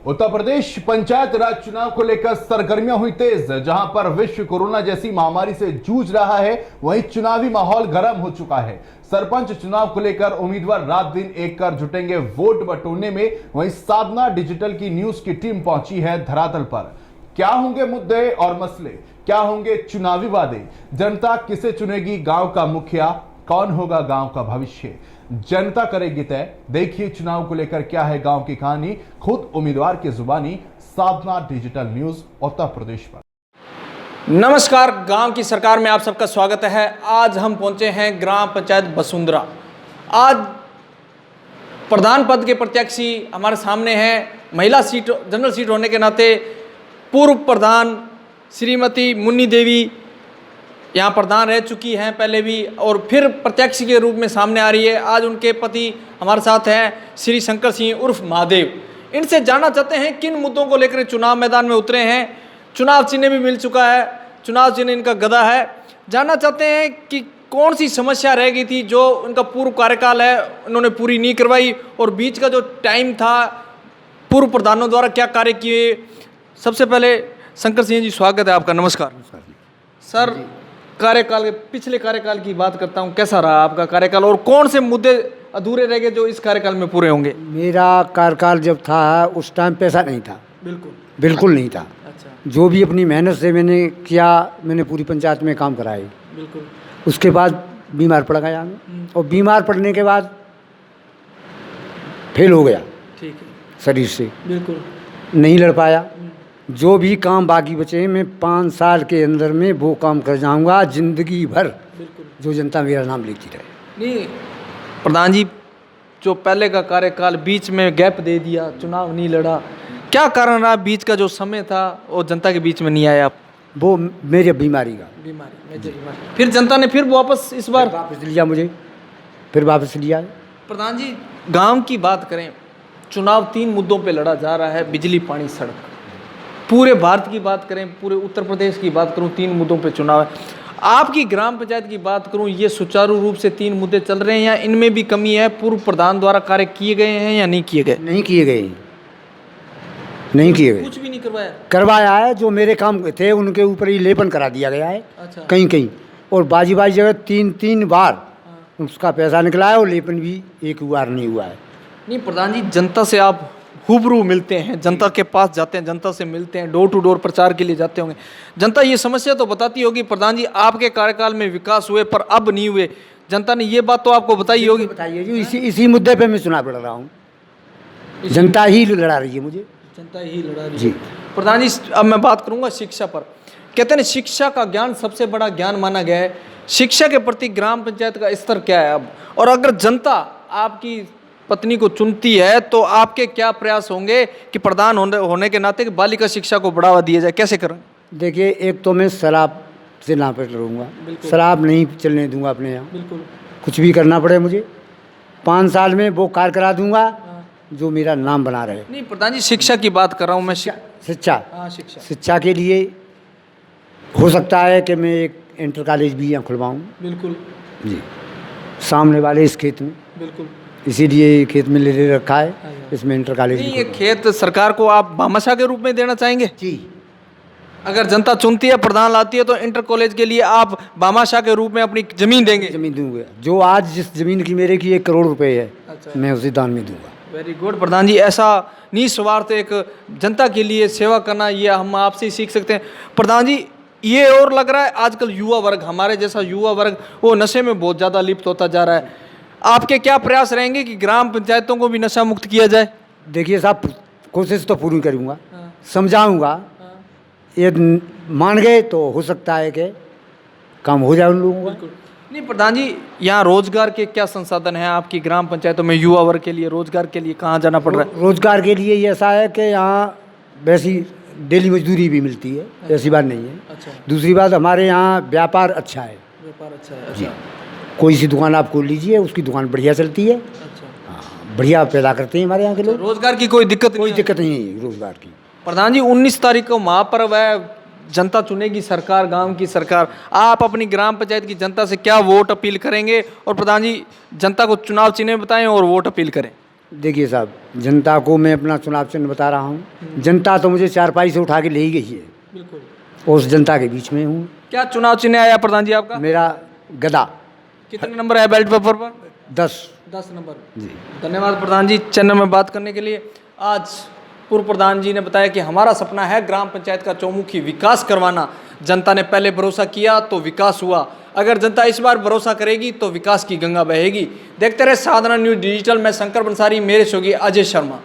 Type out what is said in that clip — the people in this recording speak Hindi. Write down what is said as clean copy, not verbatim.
उत्तर प्रदेश पंचायत राज चुनाव को लेकर सरगर्मियां हुई तेज। जहां पर विश्व कोरोना जैसी महामारी से जूझ रहा है, वहीं चुनावी माहौल गर्म हो चुका है। सरपंच चुनाव को लेकर उम्मीदवार रात दिन एक कर जुटेंगे वोट बटोरने में। वहीं साधना डिजिटल की न्यूज की टीम पहुंची है धरातल पर। क्या होंगे मुद्दे और मसले, क्या होंगे चुनावी वादे, जनता किसे चुनेगी गांव का मुखिया, कौन होगा गांव का भविष्य, जनता करेगी तय। देखिए चुनाव को लेकर क्या है गांव की कहानी, खुद उम्मीदवार की जुबानी। साधना डिजिटल न्यूज उत्तर प्रदेश पर। नमस्कार, गांव की सरकार में आप सबका स्वागत है। आज हम पहुंचे हैं ग्राम पंचायत बसुंधरा। आज प्रधान पद के प्रत्याशी हमारे सामने हैं। महिला सीट, जनरल सीट होने के नाते पूर्व प्रधान श्रीमती मुन्नी देवी यहाँ प्रधान रह चुकी हैं पहले भी, और फिर प्रत्याशी के रूप में सामने आ रही है। आज उनके पति हमारे साथ हैं श्री शंकर सिंह उर्फ महादेव। इनसे जानना चाहते हैं किन मुद्दों को लेकर चुनाव मैदान में उतरे हैं। चुनाव चिन्ह भी मिल चुका है, चुनाव चिन्ह इनका गदा है। जानना चाहते हैं कि कौन सी समस्या रह गई थी जो उनका पूर्व कार्यकाल है उन्होंने पूरी नहीं करवाई, और बीच का जो टाइम था पूर्व प्रधानों द्वारा क्या कार्य किए। सबसे पहले शंकर सिंह जी, स्वागत है आपका। नमस्कार सर। कार्यकाल के पिछले कार्यकाल की बात करता हूँ, कैसा रहा आपका कार्यकाल और कौन से मुद्दे अधूरे रह गए जो इस कार्यकाल में पूरे होंगे? मेरा कार्यकाल जब था उस टाइम पैसा नहीं था, बिल्कुल नहीं था। अच्छा। जो भी अपनी मेहनत से मैंने किया, मैंने पूरी पंचायत में काम कराए। बिल्कुल। उसके बाद बीमार पड़ गया मैं, और बीमार पड़ने के बाद फेल हो गया। ठीक है। शरीर से बिल्कुल नहीं लड़ पाया। जो भी काम बाकी बचे हैं, मैं 5 साल के अंदर में वो काम कर जाऊंगा जिंदगी भर। बिल्कुल। जो जनता मेरा नाम लेती रहे। नहीं प्रधान जी, जो पहले का कार्यकाल बीच में गैप दे दिया, चुनाव नहीं लड़ा, क्या कारण रहा? बीच का जो समय था वो जनता के बीच में नहीं आया आप? वो मेरी बीमारी का बीमारी। फिर जनता ने फिर वापस इस बार वापस लिया मुझे, फिर वापस लिया। प्रधान जी, गांव की बात करें, चुनाव 3 मुद्दों पे लड़ा जा रहा है, बिजली, पानी, सड़क। पूरे भारत की बात करें, पूरे उत्तर प्रदेश की बात करूं, 3 मुद्दों पे चुनाव है। आपकी ग्राम पंचायत की बात करूं, ये सुचारू रूप से 3 मुद्दे चल रहे हैं या इनमें भी कमी है? पूर्व प्रधान द्वारा कार्य किए गए हैं या नहीं किए गए? नहीं किए गए, नहीं किए गए। कुछ भी नहीं करवाया? करवाया है, जो मेरे काम थे उनके ऊपर ही लेपन करा दिया गया है। अच्छा। कहीं कहीं, और बाजी जगह 3 बार उसका पैसा निकला है, और लेपन भी एक बार नहीं हुआ है। नहीं प्रधान जी, जनता से आप रूबरू मिलते हैं, जनता के पास जाते हैं, जनता से मिलते हैं, डोर टू डोर प्रचार के लिए जाते होंगे। जनता ये समस्या तो बताती होगी प्रधान जी, आपके कार्यकाल में विकास हुए पर अब नहीं हुए, जनता ने ये बात तो आपको बताई होगी। बताइए जी, इसी मुद्दे पे मैं चुनाव लड़ रहा हूँ। जनता ही लड़ा रही है मुझे, जनता ही लड़ा रही है जी। प्रधान जी, अब मैं बात करूंगा शिक्षा पर। कहते हैं शिक्षा का ज्ञान सबसे बड़ा ज्ञान माना गया है। शिक्षा के प्रति ग्राम पंचायत का स्तर क्या है अब, और अगर जनता आपकी पत्नी को चुनती है तो आपके क्या प्रयास होंगे कि प्रधान होने के नाते कि बालिका शिक्षा को बढ़ावा दिया जाए? कैसे करें? देखिए, एक तो मैं शराब से ना पे लड़ूंगा, शराब नहीं चलने दूंगा अपने यहाँ। बिल्कुल। कुछ भी करना पड़े मुझे, 5 साल में वो कार्य करा दूंगा जो मेरा नाम बना रहे। नहीं प्रधान जी, शिक्षा की बात कर रहा हूँ मैं। शिक्षा, हाँ, शिक्षा के लिए हो सकता है कि मैं एक इंटर कॉलेज भी यहाँ खुलवाऊँ। बिल्कुल जी, सामने वाले इस खेत में, बिल्कुल, इसीलिए खेत में ले रखा है, इसमें इंटर कॉलेज। नहीं, ये खेत सरकार को आप भामाशाह के रूप में देना चाहेंगे? जी। अगर जनता चुनती है, प्रधान लाती है, तो इंटर कॉलेज के लिए आप भामाशाह के रूप में अपनी जमीन देंगे? जमीन दूंगा, जो आज जिस जमीन की मेरे की 1 करोड़ रुपए है। अच्छा। मैं उसे दान में दूंगा। वेरी गुड प्रधान जी, ऐसा निस्वार्थ एक जनता के लिए सेवा करना, ये हम आपसे ही सीख सकते हैं। प्रधान जी, ये और लग रहा है आजकल युवा वर्ग, हमारे जैसा युवा वर्ग, वो नशे में बहुत ज़्यादा लिप्त होता जा रहा है। आपके क्या प्रयास रहेंगे कि ग्राम पंचायतों को भी नशा मुक्त किया जाए? देखिए साहब, कोशिश तो पूरी करूंगा, समझाऊंगा। ये मान गए तो हो सकता है कि काम हो जाए उन लोगों का। नहीं प्रधान जी, यहाँ रोजगार के क्या संसाधन हैं आपकी ग्राम पंचायतों में? युवा वर्ग के लिए रोजगार के लिए कहाँ जाना पड़ रहा है? रोजगार के लिए ये ऐसा है कि यहाँ वैसी डेली मजदूरी भी मिलती है, ऐसी बात नहीं है। अच्छा। दूसरी बात, हमारे यहाँ व्यापार अच्छा है। व्यापार अच्छा है। जी, कोई सी दुकान आप खोल लीजिए, उसकी दुकान बढ़िया चलती है। अच्छा। हाँ, बढ़िया पैदा करते हैं हमारे यहाँ के लोग। रोजगार की कोई दिक्कत कोई दिक्कत नहीं है रोजगार की। प्रधान जी, 19 तारीख को महापर्व है, जनता चुनेगी सरकार, गांव की सरकार। आप अपनी ग्राम पंचायत की जनता से क्या वोट अपील करेंगे? और प्रधान जी, जनता को चुनाव चिन्ह बताएं और वोट अपील करें। देखिए साहब, जनता को मैं अपना चुनाव चिन्ह बता रहा हूँ। जनता तो मुझे चारपाई से उठा के ले ही गई है, बिल्कुल। उस जनता के बीच में हूँ। क्या चुनाव चिन्ह आया प्रधान जी आपका? मेरा गदा कितने नंबर है बैलेट पेपर पर? 10 नंबर। जी। धन्यवाद प्रधान जी चैनल में बात करने के लिए। आज पूर्व प्रधान जी ने बताया कि हमारा सपना है ग्राम पंचायत का चौमुखी विकास करवाना। जनता ने पहले भरोसा किया तो विकास हुआ, अगर जनता इस बार भरोसा करेगी तो विकास की गंगा बहेगी। देखते रहे साधना न्यूज़ डिजिटल में शंकर बंसारी, मेरे सहयोगी अजय शर्मा।